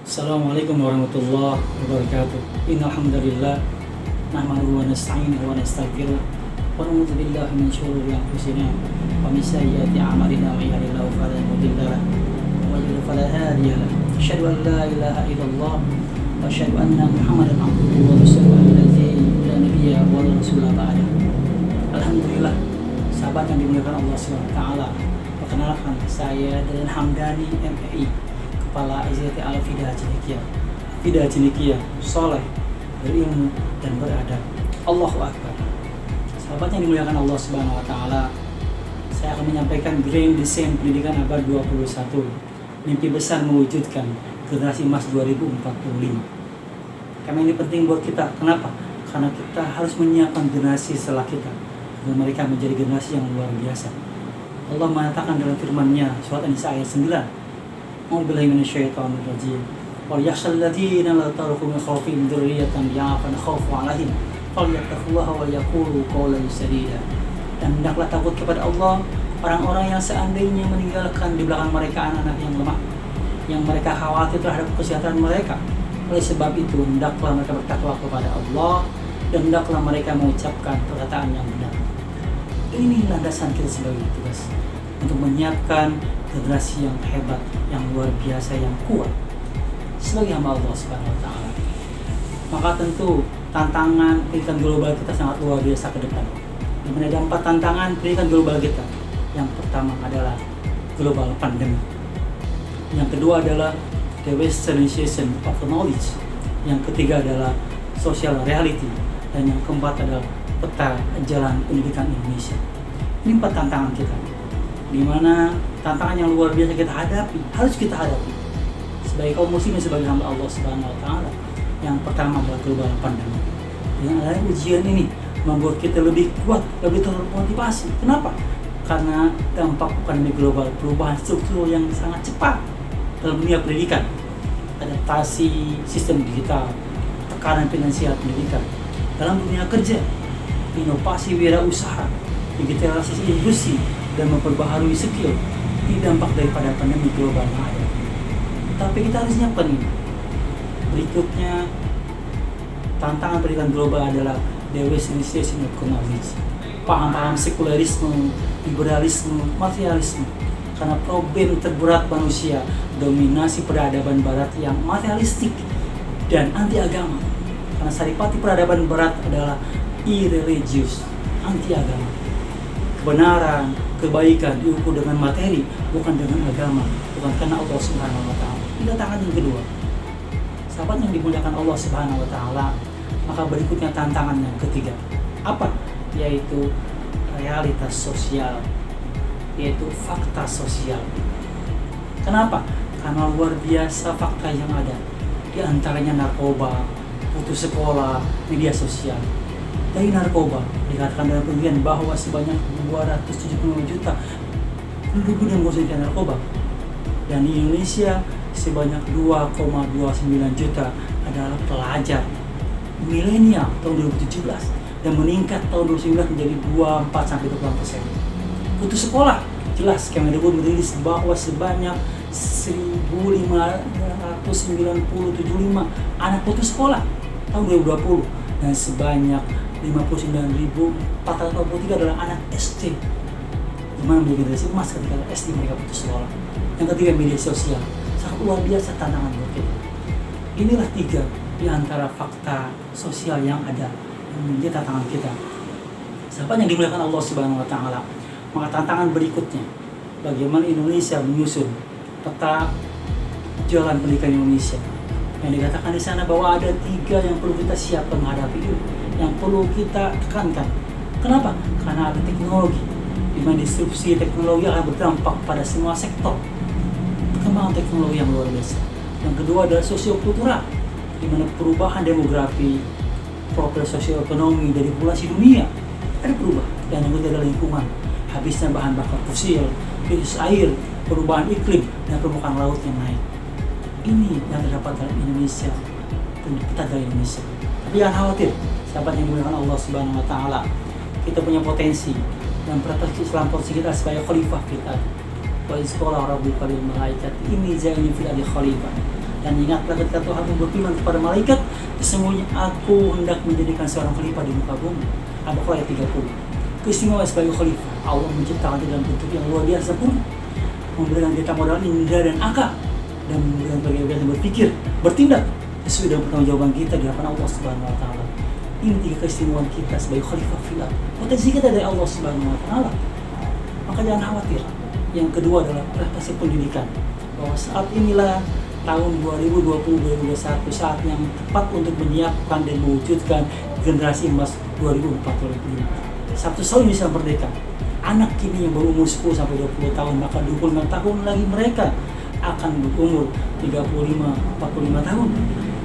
Assalamualaikum warahmatullahi wabarakatuh. Innal hamdalillah nahmaduhu wa nasta'inuhu wa nastaghfiruh wa na'udzu billahi min shururi anfusina wa min sayyiati a'malina may yahdihillahu fala mudilla lahu wa may yudlil fala hadiya lahu. Asyhadu an la ilaha illallah wa asyhadu anna Muhammadan abduhu wa rasuluhu allazi la nabiyya wa la rasula ba'da. Alhamdulillah, sahabat yang dimuliakan Allah Subhanahu wa taala. Perkenalkan, saya Dadan Hamdani MPI, Kepala IZT Al-Fida Cendekia. Fida Cendekia, soleh, berilmu, dan beradab. Allahu Akbar. Sahabat yang dimuliakan Allah Subhanahu wa taala, saya akan menyampaikan Grand Design Pendidikan Abad 21. Mimpi besar mewujudkan generasi emas 2045. Karena ini penting buat kita. Kenapa? Karena kita harus menyiapkan generasi setelah kita, agar mereka menjadi generasi yang luar biasa. Allah mengatakan dalam firman-Nya surat An-Nisa ayat 9. A'udzubillahi minasyaitonir rajim. Wal yakhshal ladzina la tarku min khawfihim dzurriyyatan ya'afan khawfu 'alaihim falyattaqullaha wal yaqulu qawlan sadida. Dan hendaklah takut kepada Allah orang-orang yang seandainya meninggalkan di belakang mereka anak-anak yang lemah, yang mereka khawatir terhadap kesehatan mereka. Oleh sebab itu hendaklah mereka bertakwa kepada Allah dan hendaklah mereka mengucapkan perkataan yang benar. Ini landasan kita sebagai tugas untuk menyiapkan generasi yang hebat, yang luar biasa, yang kuat sebagai hamba Allah Subhanahu wa taala. Maka tentu tantangan pendidikan global kita sangat luar biasa ke depan. Di mana ada 4 tantangan pendidikan global kita. Yang pertama adalah global pandemic. Yang kedua adalah the westernization of knowledge. Yang ketiga adalah social reality. Dan yang keempat adalah peta jalan pendidikan Indonesia. Ini 4 tantangan kita, di mana tantangan yang luar biasa kita hadapi, harus kita hadapi sebagai kaum muslimin, sebagai hamba Allah Subhanahu wa taala. Yang pertama adalah global pandemi. Dengan adanya ujian ini membuat kita lebih kuat, lebih termotivasi. Kenapa? Karena dampak pandemi global, perubahan struktur yang sangat cepat dalam dunia pendidikan, adaptasi sistem digital, tekanan finansial pendidikan, dalam dunia kerja, inovasi wirausaha, digitalisasi industri, dan memperbaharui skill. Ini dampak daripada pandemi global yang ada. Tapi kita harus nyiapkan ini. Berikutnya, tantangan pendidikan global adalah the westernization of knowledge. Paham-paham sekularisme, liberalisme, materialisme. Karena problem terberat manusia, dominasi peradaban barat yang materialistik dan anti agama. Karena saripati peradaban barat adalah irreligious, anti agama. Kebenaran, kebaikan diukur dengan materi, bukan dengan agama, bukan karena Allah Subhanahu wa taala. Ini tantangan yang kedua. Sahabat yang dimuliakan Allah Subhanahu wa taala, maka berikutnya tantangan yang ketiga. Apa? Yaitu realitas sosial, yaitu fakta sosial. Kenapa? Karena luar biasa fakta yang ada. Di antaranya narkoba, putus sekolah, media sosial. Dari narkoba, dikatakan dalam penelitian bahwa sebanyak 275 juta penduduk yang mengonsumsi narkoba. Dan di Indonesia sebanyak 2,29 juta adalah pelajar milenial tahun 2017 dan meningkat tahun 2019 menjadi 24-20%. Putus sekolah, jelas Kemendikbud merilis bahwa sebanyak 1.595 anak putus sekolah tahun 2020 dan sebanyak 59.443 adalah anak SD, dimana menjadi generasi emas ketika SD mereka putus sekolah. Yang ketiga, media sosial, sangat luar biasa tantangan buat kita. Inilah 3 di antara fakta sosial yang ada yang menjadi tantangan kita. Sahabat yang dimuliakan Allah Subhanahu wa taala, maka tantangan berikutnya, bagaimana Indonesia menyusun peta jalan pendidikan Indonesia. Yang dikatakan di sana bahwa ada 3 yang perlu kita siapkan menghadapi ini, yang perlu kita tekankan. Kenapa? Karena ada teknologi, di mana disrupsi teknologi akan berdampak pada semua sektor. Perkembangan teknologi yang luar biasa. Yang kedua adalah sosiokultural, di mana perubahan demografi, profil sosioekonomi dari populasi dunia ada perubahan. Dan yang ketiga adalah lingkungan, habisnya bahan bakar fosil, krisis air, perubahan iklim, dan permukaan laut yang naik. Ini yang terdapat dalam Indonesia, peta dari Indonesia. Tapi jangan khawatir, sahabat yang dimuliakan Allah Subhanahu wa taala. Kita punya potensi dan proteksi Islam posisi kita sebagai khalifah kita. Wa iz qala rabbuka lil malaikati inni ja'ilun fil ardi khalifah. Dan ingatlah ketika Tuhan berfirman kepada malaikat, sesungguhnya aku hendak menjadikan seorang khalifah di muka bumi. Al-Baqarah ayat 30. Keistimewaan sebagai khalifah, Allah menciptakan kita dalam bentuk yang luar biasa sempurna, memberikan kita modal indra dan akal, dan memberikan kegiatan berpikir, bertindak sesuai dengan pertanggungjawaban kita di hadapan Allah Subhanahu wa taala. Ini 3 keistimewaan kita sebagai khalifah fil ardh. Potensi kita dari Allah Subhanahu wa taala. Maka jangan khawatir. Yang kedua adalah prestasi pendidikan. Bahwa saat inilah tahun 2020-2021 saat yang tepat untuk menyiapkan dan mewujudkan generasi emas 2045. Satu tahun Indonesia merdeka. Anak kini yang berumur 10 sampai 20 tahun, maka 25 tahun lagi mereka akan berumur 35-45 tahun.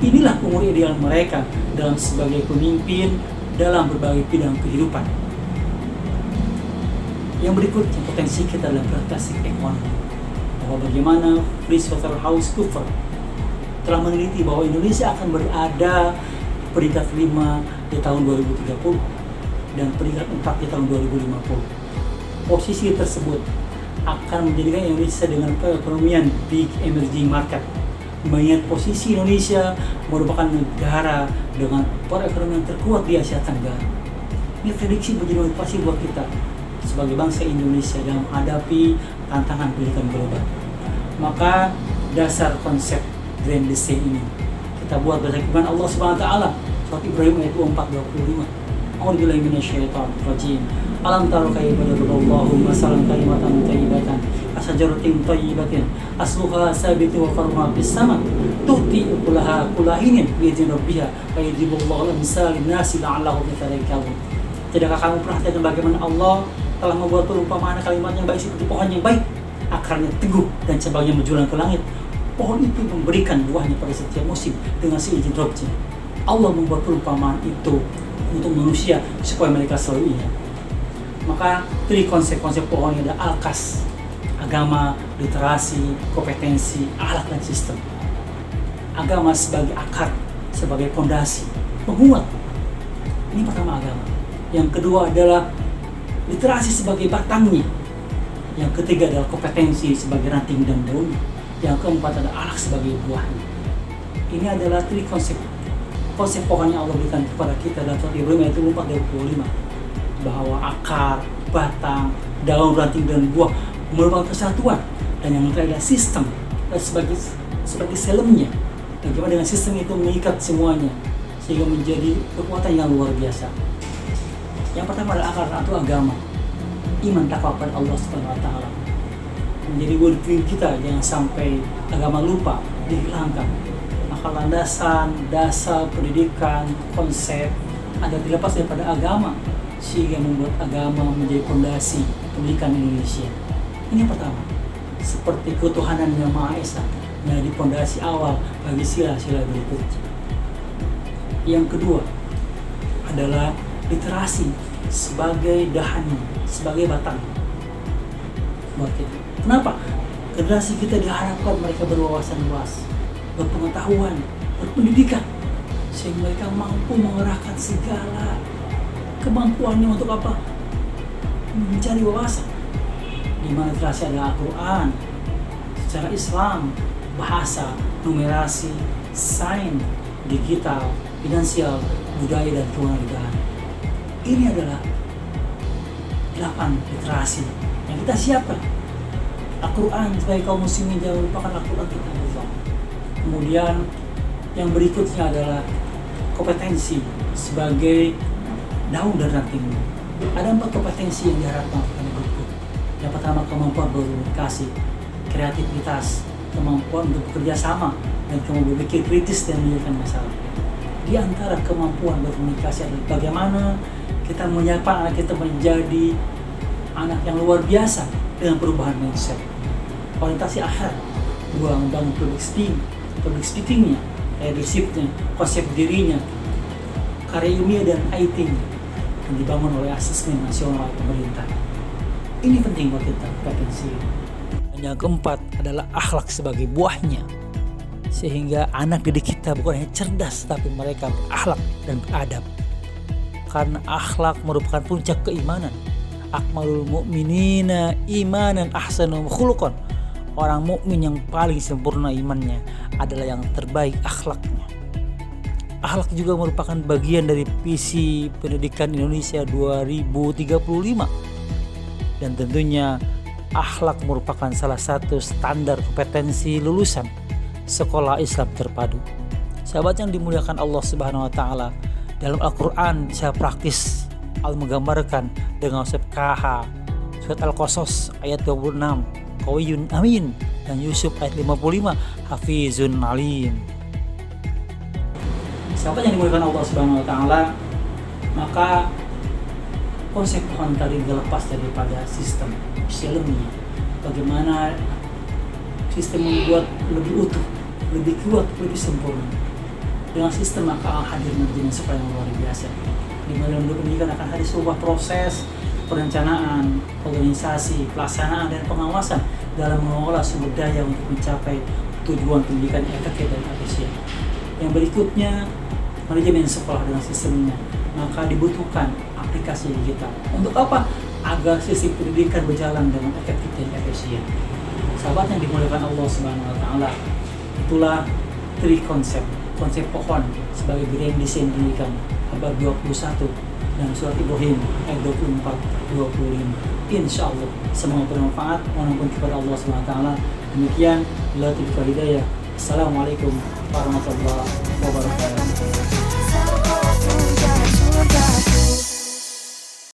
Inilah umur ideal mereka dalam sebagai pemimpin dalam berbagai bidang kehidupan. Yang berikutnya, potensi kita adalah prestasi ekonomi. Bahwa bagaimana PricewaterhouseCoopers telah meneliti bahwa Indonesia akan berada peringkat 5 di tahun 2030 dan peringkat 4 di tahun 2050. Posisi tersebut akan menjadikan Indonesia dengan perekonomian big emerging market. Mengingat posisi Indonesia merupakan negara dengan perekonomian terkuat di Asia Tenggara. Ini prediksi menjadi motivasi buat kita sebagai bangsa Indonesia dalam menghadapi tantangan pendidikan global. Maka dasar konsep Grand Design ini kita buat berdasarkan Allah Subhanahu wa taala. Surat Ibrahim ayat 4:25. A'udzubillahi minasyaitonir rajim. Alam tara kaifa daraballahu masalan kalimatan thayyibatan asajaratin thayyibatin asluha sabitu wa far'uha fis sama tu'ti ukulaha kulahinin bi idzni rabbiha wa yadribullahu al-amsal lin-nasi la'allahum yatadhakkarun. Tidakkah kamu perhatikan bagaimana Allah telah membuat perumpamaan kalimat yang baik seperti pohon yang baik, akarnya teguh dan cabangnya menjulang ke langit. Pohon itu memberikan buahnya pada setiap musim dengan seizin Rabbnya. Allah membuat perumpamaan itu untuk manusia supaya mereka selalu ingat. Maka dari konsep-konsep pohon ada alkas, agama, literasi, kompetensi, alat dan sistem. Agama sebagai akar, sebagai fondasi, penguat. Ini pertama agama. Yang kedua adalah literasi sebagai batangnya. Yang ketiga adalah kompetensi sebagai ranting dan daunnya. Yang keempat adalah alat sebagai buahnya. Ini adalah tiga konsep pohon yang Allah berikan kepada kita dalam surat Ibrahim ayat 4:25. Bahwa akar, batang, daun, ranting dan buah merupakan kesatuan, dan yang terakhir adalah sistem dan sebagai selemnya. Bagaimana dengan sistem itu mengikat semuanya sehingga menjadi kekuatan yang luar biasa. Yang pertama adalah akar atau agama, iman takwa kepada Allah Subhanahu wa taala. Menjadi worldview kita, jangan sampai agama lupa, dihilangkan. Maka landasan, dasar, pendidikan, konsep ada dilepas daripada agama, sehingga membuat agama menjadi fondasi pendidikan Indonesia. Ini yang pertama, seperti ketuhanan yang Maha Esa menjadi fondasi awal bagi sila-sila berikutnya. Yang kedua adalah literasi sebagai dahannya, sebagai batang buat kita. Kenapa? Generasi kita diharapkan mereka berwawasan luas, berpengetahuan, berpendidikan, sehingga mereka mampu mengerahkan segala kemampuannya untuk apa? Mencari wawasan. Di mana literasi adalah Al-Quran, secara Islam, bahasa, numerasi, sains, digital, finansial, budaya dan kewarganegaraan. Ini adalah 8 literasi yang kita siapkan. Al-Quran sebagai kaum muslimin, jangan lupakan Al-Quran kita bersama. Kemudian yang berikutnya adalah kompetensi sebagai daun dan ranting. Ada 4 kompetensi yang diharapkan pada grup. Yang pertama, kemampuan berkomunikasi, kreativitas, kemampuan untuk bekerja sama, dan kemampuan berpikir kritis dan menyelesaikan masalah. Di antara kemampuan berkomunikasi adalah bagaimana kita menyiapkan anak kita menjadi anak yang luar biasa dengan perubahan mindset, orientasi akhirat, membangun public speakingnya, leadershipnya, konsep dirinya, karya ilmiah dan IT-nya yang dibangun oleh asesmen nasional pemerintah. Ini penting buat kita, kompetensi. Dan yang keempat adalah akhlak sebagai buahnya, sehingga anak didik kita bukan hanya cerdas, tapi mereka berakhlak dan beradab. Karena akhlak merupakan puncak keimanan. Akmalul mu'minina imanan ahsanum khuluqan orang mukmin yang paling sempurna imannya adalah yang terbaik akhlaknya. Akhlak juga merupakan bagian dari visi pendidikan Indonesia 2035. Dan tentunya akhlak merupakan salah satu standar kompetensi lulusan sekolah Islam terpadu. Sahabat yang dimuliakan Allah Subhanahu wa taala, dalam Al-Qur'an secara praktis Allah menggambarkan dengan konsep KH. Surat Al-Qasas ayat 26, Qawiyun Amin, dan Yusuf ayat 55, Hafizun Alim. Sahabat yang dimuliakan Allah Subhanahu wa taala, maka konsep pohon tadi dilepas daripada sistem filmnya. Bagaimana sistem membuat lebih utuh, lebih kuat, lebih sempurna. Dengan sistem maka hadir manajemen sekolah yang luar biasa. Di mana pendidikan akan hadir sebuah proses perencanaan, organisasi, pelaksanaan, dan pengawasan dalam mengelola sumber daya untuk mencapai tujuan pendidikan yang efektif dan efisien. Yang berikutnya, manajemen sekolah dengan sistemnya, maka dibutuhkan aplikasi digital. Untuk apa? Agar sistem pendidikan berjalan dengan efektif dan efisien. Sahabat yang dimuliakan Allah Subhanahu wa taala, itulah konsep pohon sebagai grand desain pendidikan abad 21 dan surat Ibrahim ayat 24-25. Insyaallah semoga bermanfaat. Mohon kepada Allah Subhanahu wa taala. Demikian bila taufiq hidayah. Assalamualaikum warahmatullahi wabarakatuh.